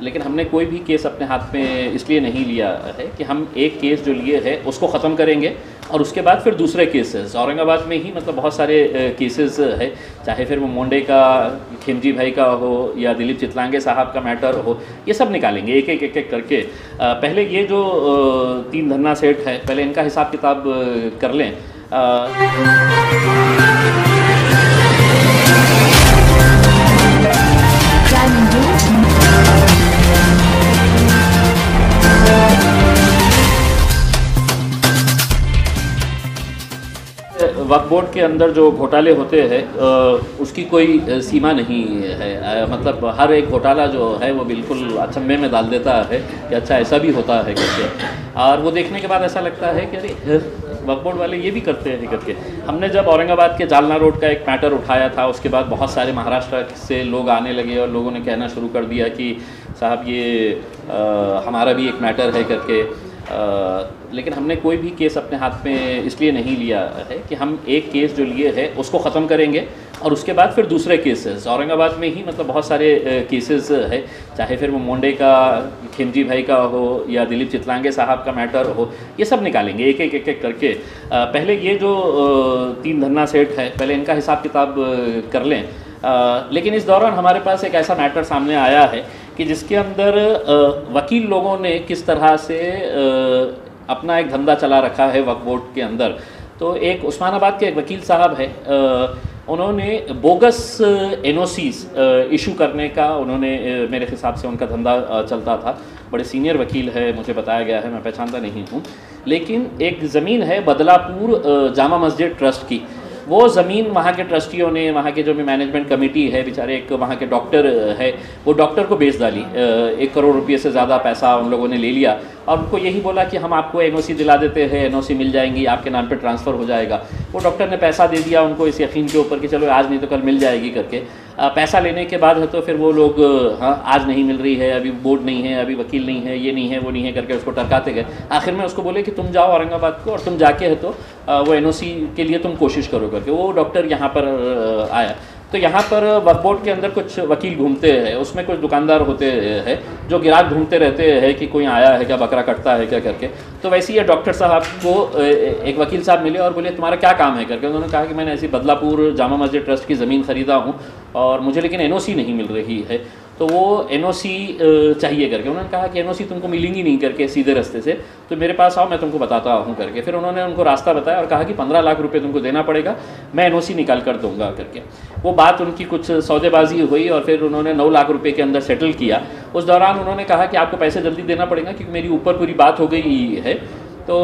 लेकिन हमने कोई भी केस अपने हाथ में इसलिए नहीं लिया है कि हम एक केस जो लिए है उसको ख़त्म करेंगे और उसके बाद फिर दूसरे केसेस औरंगाबाद में ही मतलब बहुत सारे केसेस है, चाहे फिर वो मोंडे का, खिमजी भाई का हो या दिलीप चितलांगे साहब का मैटर हो, ये सब निकालेंगे एक एक करके। पहले ये जो 3 धन्ना सेठ है, पहले इनका हिसाब किताब कर लें। वक्फ बोर्ड के अंदर जो घोटाले होते हैं उसकी कोई सीमा नहीं है, मतलब हर एक घोटाला जो है वो बिल्कुल अचंभे में डाल देता है कि अच्छा ऐसा भी होता है करके, और वो देखने के बाद ऐसा लगता है कि अरे वक्फ बोर्ड वाले ये भी करते हैं करके। हमने जब औरंगाबाद के जालना रोड का एक मैटर उठाया था, उसके बाद बहुत सारे महाराष्ट्र से लोग आने लगे और लोगों ने कहना शुरू कर दिया कि साहब ये हमारा भी एक मैटर है करके। लेकिन हमने कोई भी केस अपने हाथ में इसलिए नहीं लिया है कि हम एक केस जो लिए है उसको ख़त्म करेंगे और उसके बाद फिर दूसरे केसेस औरंगाबाद में ही मतलब बहुत सारे केसेस है, चाहे फिर वो मोंडे का, खिमजी भाई का हो या दिलीप चितलांगे साहब का मैटर हो, ये सब निकालेंगे एक एक करके। पहले ये जो 3 धन्ना सेठ है, पहले इनका हिसाब किताब कर लें। लेकिन इस दौरान हमारे पास एक ऐसा मैटर सामने आया है कि जिसके अंदर वकील लोगों ने किस तरह से अपना एक धंधा चला रखा है वक्फ बोर्ड के अंदर। तो एक उस्मानाबाद के एक वकील साहब है, उन्होंने बोगस एनओसीज इशू करने का उन्होंने मेरे हिसाब से उनका धंधा चलता था। बड़े सीनियर वकील है, मुझे बताया गया है, मैं पहचानता नहीं हूँ। लेकिन एक ज़मीन है बदलापुर जामा मस्जिद ट्रस्ट की, वो ज़मीन वहाँ के ट्रस्टियों ने, वहाँ के जो भी मैनेजमेंट कमेटी है, बेचारे एक वहाँ के डॉक्टर है, वो डॉक्टर को बेच डाली। 1 करोड़ रुपये से ज़्यादा पैसा उन लोगों ने ले लिया और उनको यही बोला कि हम आपको एनओसी दिला देते हैं, एनओसी मिल जाएंगी, आपके नाम पे ट्रांसफ़र हो जाएगा। वो डॉक्टर ने पैसा दे दिया उनको इस यकीन के ऊपर कि चलो आज नहीं तो कल मिल जाएगी करके। पैसा लेने के बाद है तो फिर वो लोग हाँ आज नहीं मिल रही है, अभी बोर्ड नहीं है, अभी वकील नहीं है, ये नहीं है, वो नहीं है करके उसको टरकाते गए। आखिर में उसको बोले कि तुम जाओ औरंगाबाद को और तुम जाके है तो वो एनओसी के लिए तुम कोशिश करो करके। वो डॉक्टर यहाँ पर आया। तो यहाँ पर वक्फ बोर्ड के अंदर कुछ वकील घूमते हैं, उसमें कुछ दुकानदार होते हैं जो गिराक ढूंढते रहते हैं कि कोई आया है क्या, बकरा कटता है क्या करके। तो वैसे ही डॉक्टर साहब को एक वकील साहब मिले और बोले तुम्हारा क्या काम है करके। उन्होंने कहा कि मैंने ऐसी बदलापुर जामा मस्जिद ट्रस्ट की ज़मीन ख़रीदा हूँ और मुझे लेकिन एनओसी नहीं मिल रही है, तो वो एनओसी चाहिए करके। उन्होंने कहा कि एनओसी तुमको मिलेंगी नहीं करके सीधे रास्ते से, तो मेरे पास आओ मैं तुमको बताता हूँ करके। फिर उन्होंने उनको रास्ता बताया और कहा कि 15 लाख रुपए तुमको देना पड़ेगा, मैं एनओसी निकाल कर दूंगा करके। वो बात उनकी कुछ सौदेबाजी हुई और फिर उन्होंने 9 लाख रुपए के अंदर सेटल किया। उस दौरान उन्होंने कहा कि आपको पैसे जल्दी देना पड़ेगा क्योंकि मेरी ऊपर पूरी बात हो गई है। तो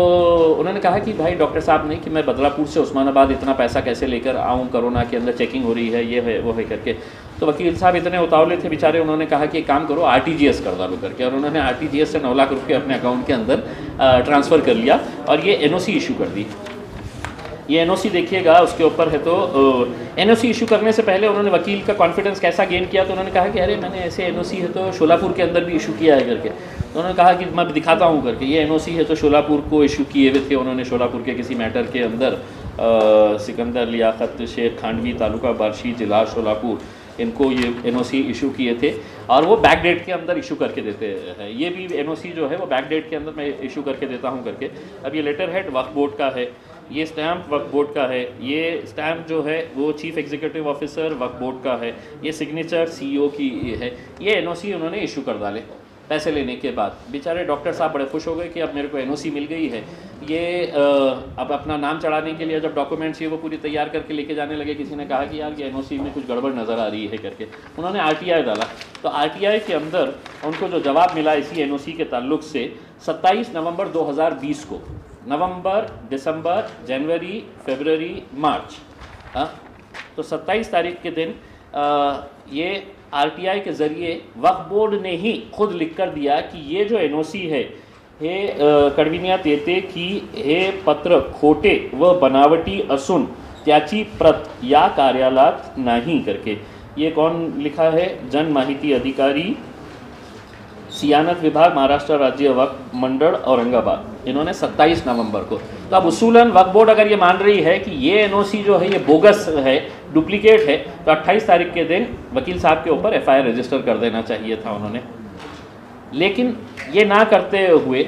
उन्होंने कहा कि भाई डॉक्टर साहब ने कि मैं बदलापुर से उस्मानाबाद इतना पैसा कैसे लेकर आऊँ, कोरोना के अंदर चेकिंग हो रही है, ये है वो है करके। तो वकील साहब इतने उतावले थे बेचारे, उन्होंने कहा कि एक काम करो आरटीजीएस कर डालो करके। और उन्होंने आरटीजीएस से 9 लाख रुपये अपने अकाउंट के अंदर ट्रांसफ़र कर लिया और ये एनओसी इशू कर दी। ये एनओसी देखिएगा उसके ऊपर है। तो एनओसी इशू करने से पहले उन्होंने वकील का कॉन्फिडेंस कैसा गेन किया, तो उन्होंने कहा कि अरे मैंने ऐसे एनओसी है तो शोलापुर के अंदर भी इशू किया है करके। तो उन्होंने कहा कि मैं दिखाता हूँ करके, ये एनओसी है तो शोलापुर को इशू किए हुए थे उन्होंने। शोलापुर के किसी मैटर के अंदर सिकंदर लियाकत शेख खांडवी तालुका बार्शी जिला शोलापुर, इनको ये एनओसी इशू किए थे और वो बैक डेट के अंदर इशू करके देते हैं। ये भी एनओसी जो है वो बैक डेट के अंदर मैं इशू करके देता हूँ करके। अब ये लेटर हेड वक्फ बोर्ड का है, ये स्टैम्प वक्फ बोर्ड का है, ये स्टैम्प जो है वो चीफ एग्जीक्यूटिव ऑफिसर वक्फ बोर्ड का है, ये सिग्नेचर सीईओ की है। ये एनओसी उन्होंने इशू कर डाले पैसे लेने के बाद। बेचारे डॉक्टर साहब बड़े खुश हो गए कि अब मेरे को एनओसी मिल गई है। ये अब अपना नाम चढ़ाने के लिए जब डॉक्यूमेंट्स ये वो पूरी तैयार करके लेके जाने लगे, किसी ने कहा कि यार ये एनओसी में कुछ गड़बड़ नज़र आ रही है करके। उन्होंने आरटीआई डाला, तो आरटीआई के अंदर उनको जो जवाब मिला इसी एनओसी के ताल्लुक से 27 नवंबर 2020 को, नवंबर, दिसंबर, जनवरी, फरवरी, मार्च, तो 27 तारीख के दिन ये आरटीआई के ज़रिए वक्फ बोर्ड ने ही खुद लिख कर दिया कि ये जो एनओसी है हे कडविन्या तेते की हे पत्र खोटे व बनावटी असून त्याची प्रत या कार्यालयात नाही करके। ये कौन लिखा है? जन माहिती अधिकारी, सियानत विभाग, महाराष्ट्र राज्य वक्फ मंडल, औरंगाबाद। इन्होंने 27 नवंबर को। तो अब उसूलन वक्फ बोर्ड अगर ये मान रही है कि ये एनओसी जो है ये बोगस है, डुप्लीकेट है, तो 28 तारीख के दिन वकील साहब के ऊपर एफआईआर रजिस्टर कर देना चाहिए था उन्होंने। लेकिन ये ना करते हुए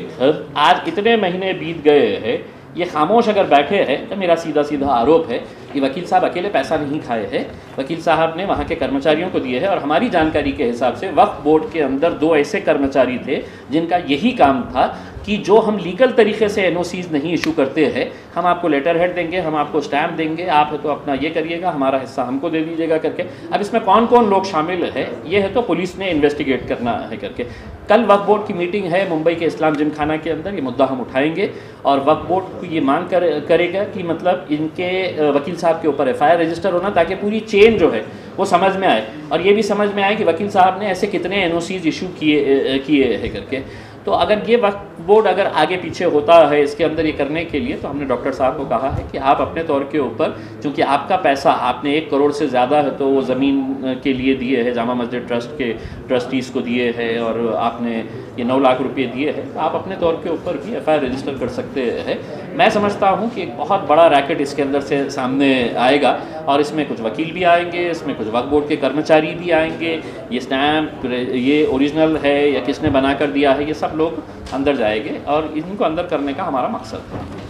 आज इतने महीने बीत गए हैं, ये खामोश अगर बैठे हैं तो मेरा सीधा सीधा आरोप है कि वकील साहब अकेले पैसा नहीं खाए हैं, वकील साहब ने वहाँ के कर्मचारियों को दिए हैं। और हमारी जानकारी के हिसाब से वक्फ बोर्ड के अंदर 2 ऐसे कर्मचारी थे जिनका यही काम था कि जो हम लीगल तरीके से एनओसीज नहीं इशू करते हैं, हम आपको लेटर हेड देंगे, हम आपको स्टैम्प देंगे, आप तो अपना ये करिएगा, हमारा हिस्सा हमको दे दीजिएगा करके। अब इसमें कौन कौन लोग शामिल है ये है तो पुलिस ने इन्वेस्टिगेट करना है करके। कल वक्फ बोर्ड की मीटिंग है मुंबई के इस्लाम जिमखाना के अंदर, ये मुद्दा हम उठाएंगे और वक्फ बोर्ड को ये मांग करेगा कि मतलब इनके वकील साहब के ऊपर एफआईआर रजिस्टर होना, ताकि पूरी चेन जो है वो समझ में आए और ये भी समझ में आए कि वकील साहब ने ऐसे कितने एनओसीज इशू किए हैं करके। तो अगर ये वक्फ बोर्ड अगर आगे पीछे होता है इसके अंदर ये करने के लिए, तो हमने डॉक्टर साहब को कहा है कि आप अपने तौर के ऊपर, चूँकि आपका पैसा आपने 1 करोड़ से ज़्यादा है तो वो ज़मीन के लिए दिए है, जामा मस्जिद ट्रस्ट के ट्रस्टीज़ को दिए हैं और आपने ये 9 लाख रुपये दिए हैं, तो आप अपने तौर के ऊपर भी एफआईआर रजिस्टर कर सकते हैं। मैं समझता हूँ कि एक बहुत बड़ा रैकेट इसके अंदर से सामने आएगा और इसमें कुछ वकील भी आएंगे, इसमें कुछ वक्फ बोर्ड के कर्मचारी भी आएंगे, ये स्टैम्प ये ओरिजिनल है या किसने बना कर दिया है, ये सब लोग अंदर जाएंगे और इनको अंदर करने का हमारा मकसद है।